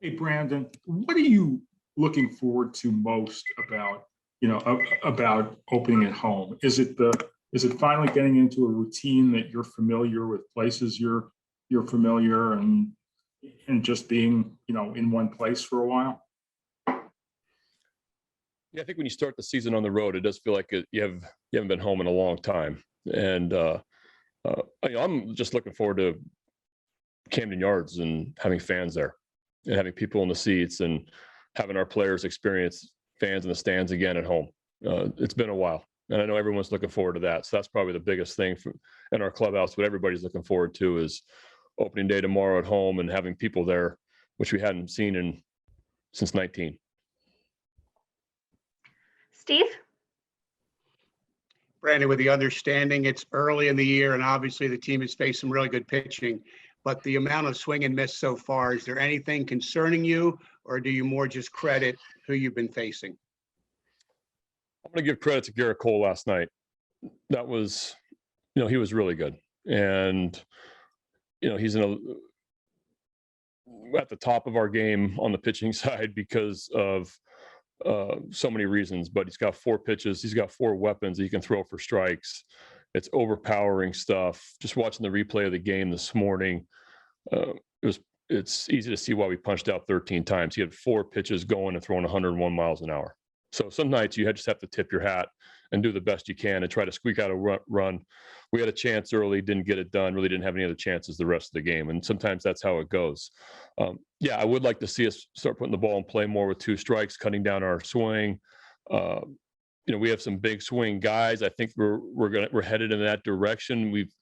Hey, Brandon, what are you looking forward to most about, about opening at home? Is it finally getting into a routine that you're familiar with, places you're familiar, and just being, in one place for a while? Yeah, I think when you start the season on the road, it does feel like you haven't been home in a long time, and I'm just looking forward to Camden Yards and having fans there, and having people in the seats, and having our players experience fans in the stands again at home. It's been a while, and I know everyone's looking forward to that. So that's probably the biggest thing in our clubhouse. What everybody's looking forward to is opening day tomorrow at home and having people there, which we hadn't seen since 19. Steve? Brandon, with the understanding it's early in the year and obviously the team has faced some really good pitching, but the amount of swing and miss so far, is there anything concerning you, or do you more just credit who you've been facing? I'm going to give credit to Garrett Cole last night. That was, he was really good. And, he's at the top of our game on the pitching side because of so many reasons, but he's got 4 pitches. He's got 4 weapons that he can throw for strikes. It's overpowering stuff. Just watching the replay of the game this morning, it's easy to see why we punched out 13 times. He had 4 pitches going and throwing 101 miles an hour. So some nights you just have to tip your hat and do the best you can and try to squeak out a run. We had a chance early, didn't get it done, really didn't have any other chances the rest of the game. And sometimes that's how it goes. Yeah, I would like to see us start putting the ball in play more with 2 strikes, cutting down our swing. We have some big swing guys. I think we're headed in that direction. We've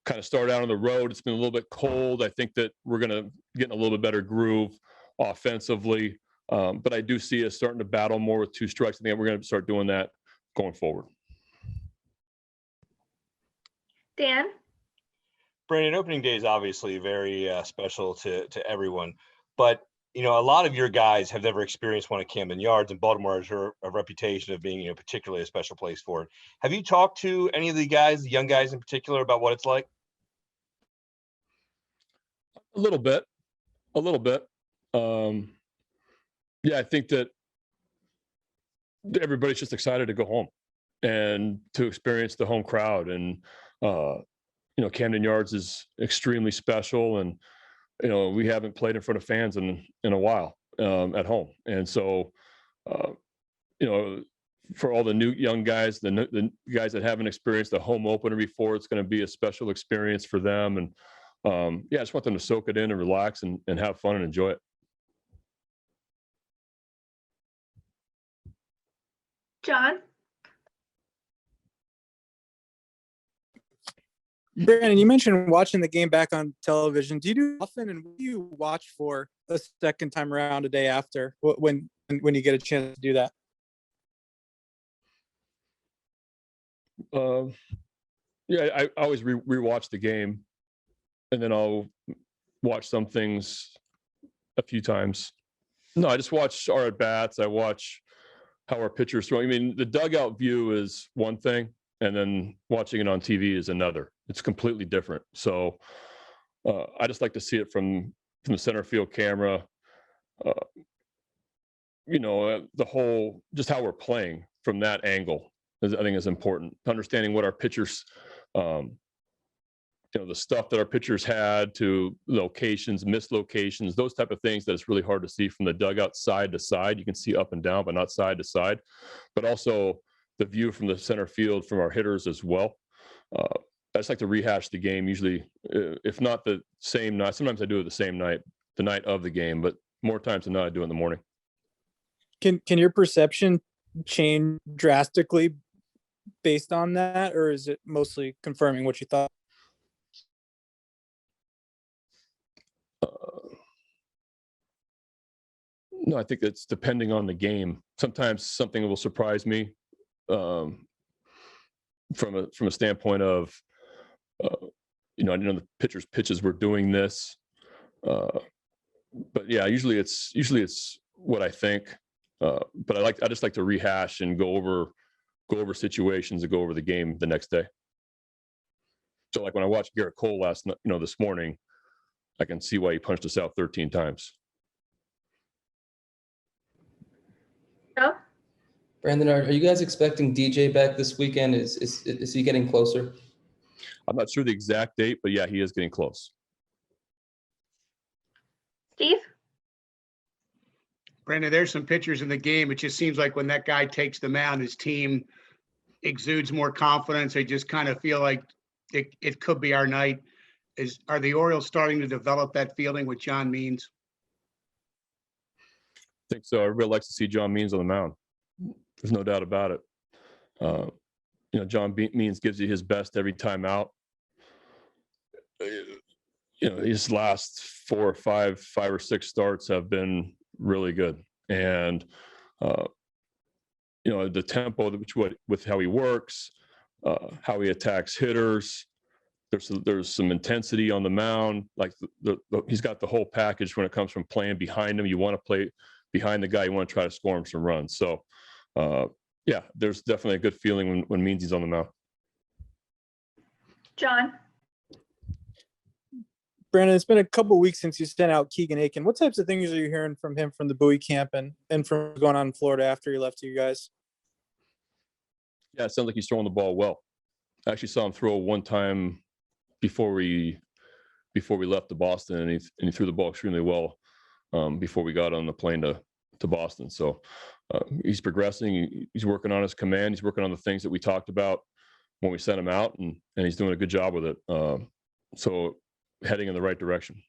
kind of started out on the road. It's been a little bit cold. I think that we're going to get in a little bit better groove offensively. But I do see us starting to battle more with 2 strikes. I think we're going to start doing that going forward. Dan? Brandon, opening day is obviously very special to everyone, but a lot of your guys have never experienced one at Camden Yards, and Baltimore has a reputation of being particularly a special place for it. Have you talked to any of the guys, the young guys in particular, about what it's like? A little bit. Yeah, I think that everybody's just excited to go home and to experience the home crowd. And, Camden Yards is extremely special. And, we haven't played in front of fans in a while at home. And so, for all the new young guys, the guys that haven't experienced the home opener before, it's going to be a special experience for them. And, I just want them to soak it in and relax and have fun and enjoy it. John? Brandon, you mentioned watching the game back on television. Do you do it often, and what do you watch for a second time around a day after when you get a chance to do that? Yeah, I always rewatch the game, and then I'll watch some things a few times. No, I just watch our at bats. I watch how our pitchers throw. I mean, the dugout view is one thing, and then watching it on TV is another. It's completely different. So I just like to see it from the center field camera. The whole, just how we're playing from that angle I think is important. Understanding what our pitchers, the stuff that our pitchers had, to locations, missed locations, those type of things that it's really hard to see from the dugout side to side. You can see up and down, but not side to side. But also the view from the center field from our hitters as well. I just like to rehash the game, usually, if not the same night. Sometimes I do it the same night, the night of the game, but more times than not, I do it in the morning. Can your perception change drastically based on that, or is it mostly confirming what you thought? No, I think it's depending on the game. Sometimes something will surprise me from a standpoint of, I didn't know the pitcher's pitches were doing this. But yeah, usually it's what I think. But I just like to rehash and go over situations and go over the game the next day. So like when I watched Garrett Cole this morning, I can see why he punched us out 13 times. Joe? Brandon, are you guys expecting DJ back this weekend? Is he getting closer? I'm not sure the exact date, but yeah, he is getting close. Steve? Brandon, there's some pitchers in the game. It just seems like when that guy takes the mound, his team exudes more confidence. They just kind of feel like it could be our night. Are the Orioles starting to develop that feeling with John Means? I think so. Everybody likes to see John Means on the mound. There's no doubt about it. John Means gives you his best every time out. His last 4 or 5 or 6 starts have been really good. And, the tempo, with how he works, how he attacks hitters, there's some intensity on the mound. Like he's got the whole package when it comes from playing behind him. You want to play behind the guy. You want to try to score him some runs. So, yeah, there's definitely a good feeling when Meansy's on the mound. John? Brandon, it's been a couple weeks since you sent out Keegan Aiken. What types of things are you hearing from him from the Bowie camp and from going on in Florida after he left you guys? Yeah, it sounds like he's throwing the ball well. I actually saw him throw one time before we left to Boston, and he threw the ball extremely well before we got on the plane to Boston. So he's progressing. He's working on his command. He's working on the things that we talked about when we sent him out, and he's doing a good job with it. So heading in the right direction.